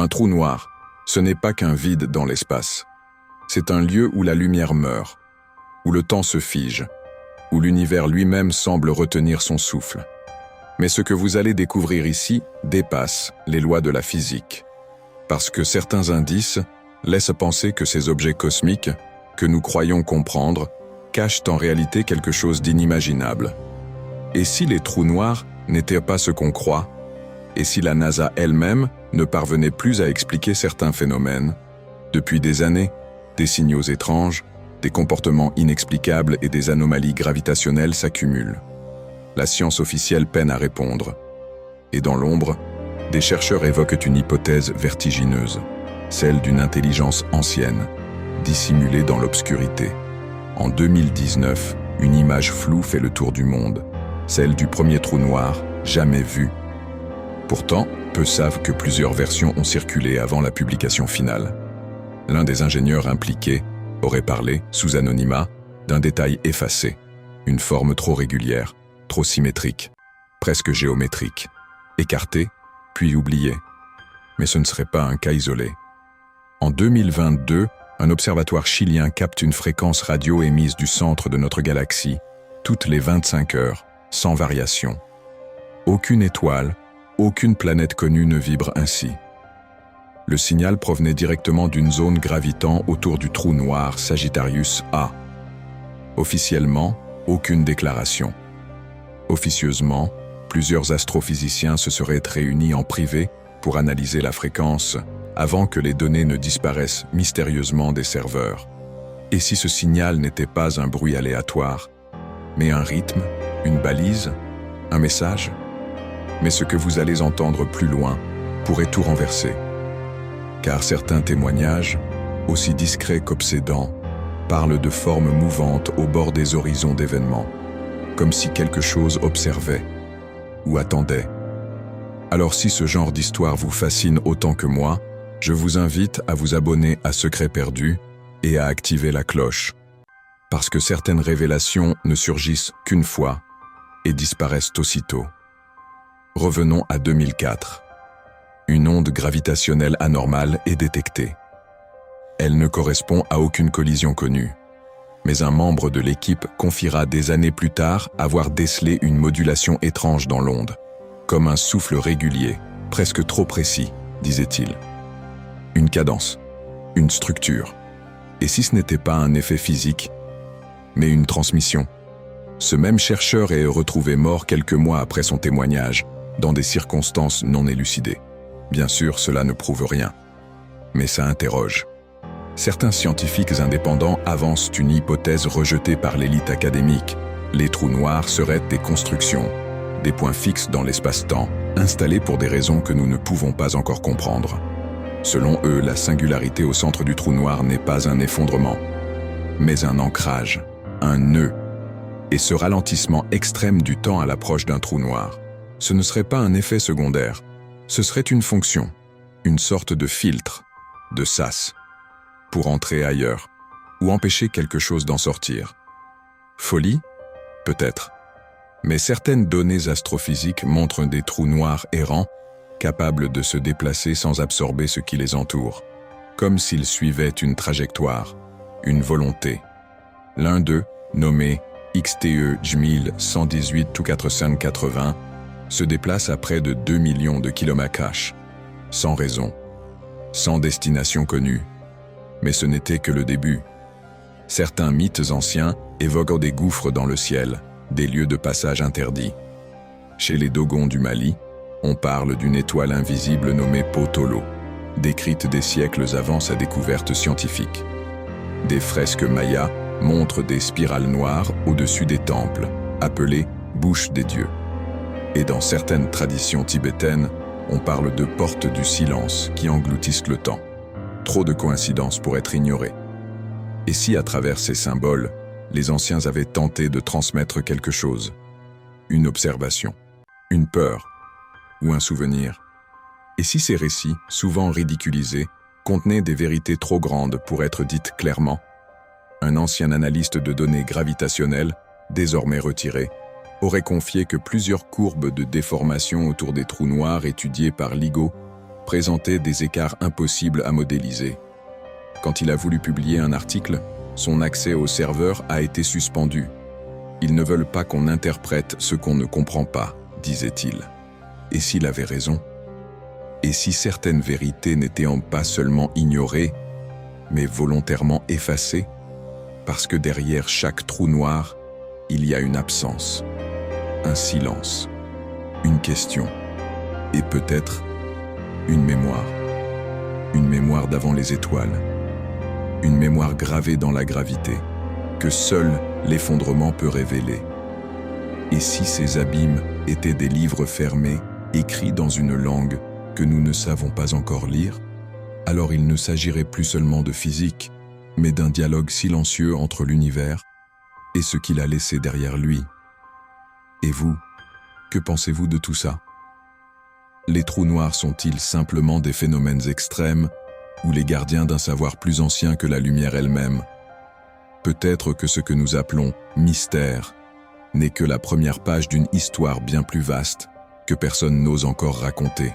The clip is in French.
Un trou noir, ce n'est pas qu'un vide dans l'espace. C'est un lieu où la lumière meurt, où le temps se fige, où l'univers lui-même semble retenir son souffle. Mais ce que vous allez découvrir ici dépasse les lois de la physique. Parce que certains indices laissent penser que ces objets cosmiques, que nous croyons comprendre, cachent en réalité quelque chose d'inimaginable. Et si les trous noirs n'étaient pas ce qu'on croit? Et si la NASA elle-même ne parvenait plus à expliquer certains phénomènes? Depuis des années, des signaux étranges, des comportements inexplicables et des anomalies gravitationnelles s'accumulent. La science officielle peine à répondre. Et dans l'ombre, des chercheurs évoquent une hypothèse vertigineuse, celle d'une intelligence ancienne, dissimulée dans l'obscurité. En 2019, une image floue fait le tour du monde, celle du premier trou noir jamais vu. Pourtant, peu savent que plusieurs versions ont circulé avant la publication finale. L'un des ingénieurs impliqués aurait parlé, sous anonymat, d'un détail effacé, une forme trop régulière, trop symétrique, presque géométrique, écartée, puis oubliée. Mais ce ne serait pas un cas isolé. En 2022, un observatoire chilien capte une fréquence radio émise du centre de notre galaxie, toutes les 25 heures, sans variation. Aucune étoile, aucune planète connue ne vibre ainsi. Le signal provenait directement d'une zone gravitant autour du trou noir Sagittarius A. Officiellement, aucune déclaration. Officieusement, plusieurs astrophysiciens se seraient réunis en privé pour analyser la fréquence avant que les données ne disparaissent mystérieusement des serveurs. Et si ce signal n'était pas un bruit aléatoire, mais un rythme, une balise, un message? Mais ce que vous allez entendre plus loin pourrait tout renverser. Car certains témoignages, aussi discrets qu'obsédants, parlent de formes mouvantes au bord des horizons d'événements, comme si quelque chose observait ou attendait. Alors si ce genre d'histoire vous fascine autant que moi, je vous invite à vous abonner à Secrets Perdus et à activer la cloche. Parce que certaines révélations ne surgissent qu'une fois et disparaissent aussitôt. Revenons à 2004. Une onde gravitationnelle anormale est détectée. Elle ne correspond à aucune collision connue. Mais un membre de l'équipe confiera des années plus tard avoir décelé une modulation étrange dans l'onde, comme un souffle régulier, presque trop précis, disait-il. Une cadence, une structure. Et si ce n'était pas un effet physique, mais une transmission? Ce même chercheur est retrouvé mort quelques mois après son témoignage, dans des circonstances non élucidées. Bien sûr, cela ne prouve rien, mais ça interroge. Certains scientifiques indépendants avancent une hypothèse rejetée par l'élite académique. Les trous noirs seraient des constructions, des points fixes dans l'espace-temps, installés pour des raisons que nous ne pouvons pas encore comprendre. Selon eux, la singularité au centre du trou noir n'est pas un effondrement, mais un ancrage, un nœud. Et ce ralentissement extrême du temps à l'approche d'un trou noir, ce ne serait pas un effet secondaire, ce serait une fonction, une sorte de filtre, de sas, pour entrer ailleurs, ou empêcher quelque chose d'en sortir. Folie? Peut-être. Mais certaines données astrophysiques montrent des trous noirs errants, capables de se déplacer sans absorber ce qui les entoure, comme s'ils suivaient une trajectoire, une volonté. L'un d'eux, nommé XTE JMIL 118-24580, se déplace à près de 2 millions de km/h, sans raison, sans destination connue. Mais ce n'était que le début. Certains mythes anciens évoquent des gouffres dans le ciel, des lieux de passage interdits. Chez les Dogons du Mali, on parle d'une étoile invisible nommée Potolo, décrite des siècles avant sa découverte scientifique. Des fresques mayas montrent des spirales noires au-dessus des temples, appelées bouches des dieux. Et dans certaines traditions tibétaines, on parle de portes du silence qui engloutissent le temps. Trop de coïncidences pour être ignorées. Et si à travers ces symboles, les anciens avaient tenté de transmettre quelque chose, une observation, une peur ou un souvenir? Et si ces récits, souvent ridiculisés, contenaient des vérités trop grandes pour être dites clairement? Un ancien analyste de données gravitationnelles, désormais retiré, aurait confié que plusieurs courbes de déformation autour des trous noirs étudiées par LIGO présentait des écarts impossibles à modéliser. Quand il a voulu publier un article, son accès au serveur a été suspendu. Ils ne veulent pas qu'on interprète ce qu'on ne comprend pas, disait-il. Et s'il avait raison? Et si certaines vérités n'étaient pas seulement ignorées, mais volontairement effacées? Parce que derrière chaque trou noir, il y a une absence, un silence, une question, et peut-être une mémoire d'avant les étoiles, une mémoire gravée dans la gravité, que seul l'effondrement peut révéler. Et si ces abîmes étaient des livres fermés, écrits dans une langue que nous ne savons pas encore lire, alors il ne s'agirait plus seulement de physique, mais d'un dialogue silencieux entre l'univers et ce qu'il a laissé derrière lui. Et vous, que pensez-vous de tout ça? Les trous noirs sont-ils simplement des phénomènes extrêmes ou les gardiens d'un savoir plus ancien que la lumière elle-même? Peut-être que ce que nous appelons mystère n'est que la première page d'une histoire bien plus vaste que personne n'ose encore raconter.